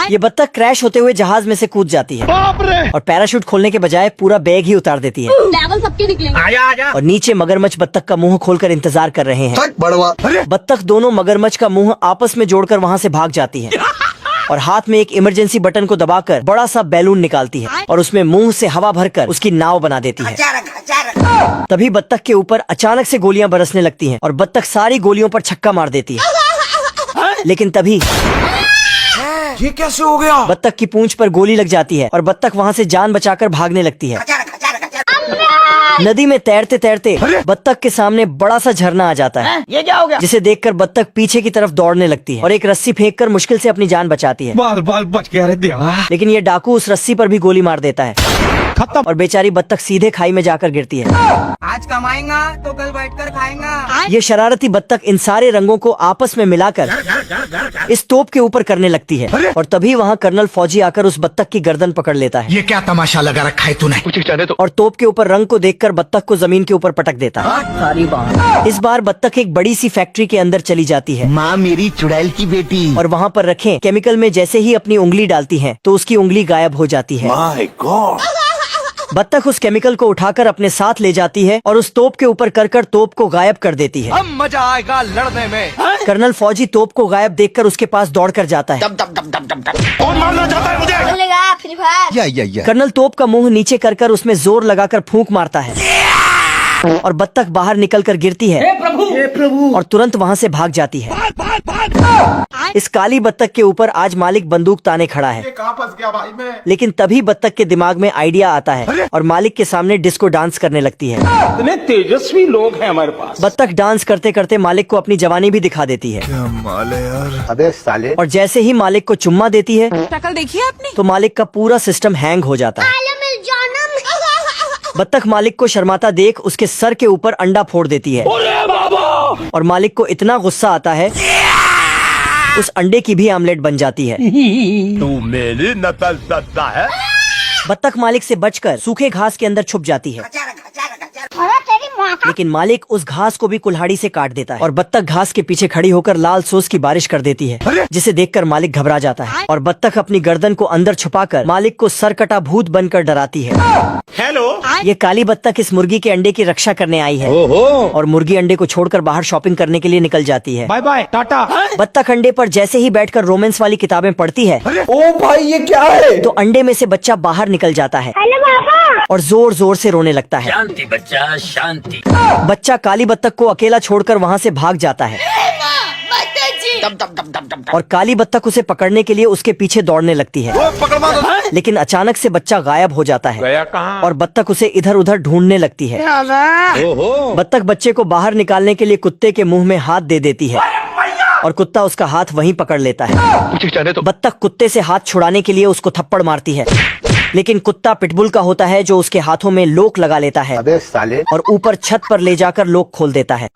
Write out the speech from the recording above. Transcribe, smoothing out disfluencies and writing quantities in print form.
ये बत्तख क्रैश होते हुए जहाज में से कूद जाती है और पैराशूट खोलने के बजाय पूरा बैग ही उतार देती है। लेवल सबके निकलेंगे। आजा। और नीचे मगरमच्छ बत्तख का मुंह खोलकर इंतजार कर रहे हैं। बत्तख दोनों मगरमच्छ का मुंह आपस में जोड़कर वहाँ से भाग जाती है और हाथ में एक इमरजेंसी बटन को दबाकर बड़ा सा बैलून निकालती है और उसमें मुंह से हवा भरकर उसकी नाव बना देती है। तभी बत्तख के ऊपर अचानक से गोलियां बरसने लगती हैं और बत्तख सारी गोलियों पर छक्का मार देती है। लेकिन तभी ये कैसे हो गया? बत्तख की पूंछ पर गोली लग जाती है और बत्तख वहाँ से जान बचाकर भागने लगती है। नदी में तैरते तैरते बत्तख के सामने बड़ा सा झरना आ जाता है। ये क्या हो गया? जिसे देखकर बत्तख पीछे की तरफ दौड़ने लगती है और एक रस्सी फेंककर मुश्किल से अपनी जान बचाती है। बाल बच गया रे देवा। लेकिन ये डाकू उस रस्सी पर भी गोली मार देता है खत्म। और बेचारी बत्तख सीधे खाई में जाकर गिरती है। आज कमाएगा तो कल बैठकर खाएगा। ये शरारती बत्तख इन सारे रंगों को आपस में मिलाकर इस तोप के ऊपर करने लगती है और तभी वहाँ कर्नल फौजी आकर उस बत्तख की गर्दन पकड़ लेता है। ये क्या तमाशा लगा रखा है तूने? और तोप के ऊपर रंग को देखकर बत्तख को जमीन के ऊपर पटक देता है। इस बार बत्तख एक बड़ी सी फैक्ट्री के अंदर चली जाती है। माँ मेरी चुड़ैल की बेटी। और वहाँ पर रखे केमिकल में जैसे ही अपनी उंगली डालती है तो उसकी उंगली गायब हो जाती है। बत्तख उस केमिकल को उठाकर अपने साथ ले जाती है और उस तोप के ऊपर कर तोप को गायब कर देती है। अब मजा आएगा लड़ने में। कर्नल फौजी तोप को गायब देखकर उसके पास दौड़कर जाता है। कौन मारना चाहता है मुझे? बोलेगा फ्री फायर। कर्नल तोप का मुंह नीचे कर उसमें जोर लगाकर फूंक मारता है और बत्तख बाहर निकलकर गिरती है और तुरंत वहाँ से भाग जाती है। इस काली बत्तख के ऊपर आज मालिक बंदूक ताने खड़ा है। कहाँ फंस गया भाई मैं? लेकिन तभी बत्तख के दिमाग में आइडिया आता है और मालिक के सामने डिस्को डांस करने लगती है। इतने तेजस्वी लोग हैं हमारे पास। बत्तख डांस करते करते मालिक को अपनी जवानी भी दिखा देती है। अबे साले। और जैसे ही मालिक को चुम्मा देती है शक्ल देखी आपने? तो मालिक का पूरा सिस्टम हैंग हो जाता है। बत्तख मालिक को शर्माता देख उसके सर के ऊपर अंडा फोड़ देती है और मालिक को इतना गुस्सा आता है उस अंडे की भी आमलेट बन जाती है। तू मेरी नकल करता है? बत्तख मालिक से बचकर सूखे घास के अंदर छुप जाती है। लेकिन मालिक उस घास को भी कुल्हाड़ी से काट देता है और बत्तख घास के पीछे खड़ी होकर लाल सोस की बारिश कर देती है, जिसे देखकर मालिक घबरा जाता है और बत्तख अपनी गर्दन को अंदर छुपाकर मालिक को सरकटा भूत बनकर डराती है। हेलो। ये काली बत्तख इस मुर्गी के अंडे की रक्षा करने आई है और मुर्गी अंडे को छोड़कर बाहर शॉपिंग करने के लिए निकल जाती है। Bye bye ta ta. बत्तख अंडे पर जैसे ही बैठकर रोमांस वाली किताबें पढ़ती है ओ भाई ये क्या है? तो अंडे में से बच्चा बाहर निकल जाता है और जोर जोर से रोने लगता है। शांति बच्चा शांति। बच्चा काली बत्तख को अकेला छोड़कर वहाँ से भाग जाता है और काली बत्तख उसे पकड़ने के लिए उसके पीछे दौड़ने लगती है। लेकिन अचानक से बच्चा गायब हो जाता है गया कहाँ? और बत्तख उसे इधर उधर ढूंढने लगती है। बत्तख बच्चे को बाहर निकालने के लिए कुत्ते के मुंह में हाथ दे देती है और कुत्ता उसका हाथ वहीं पकड़ लेता है। बत्तख कुत्ते से हाथ छुड़ाने के लिए उसको थप्पड़ मारती है, लेकिन कुत्ता पिटबुल का होता है जो उसके हाथों में लोक लगा लेता है अबे साले। और ऊपर छत पर ले जाकर लोक खोल देता है।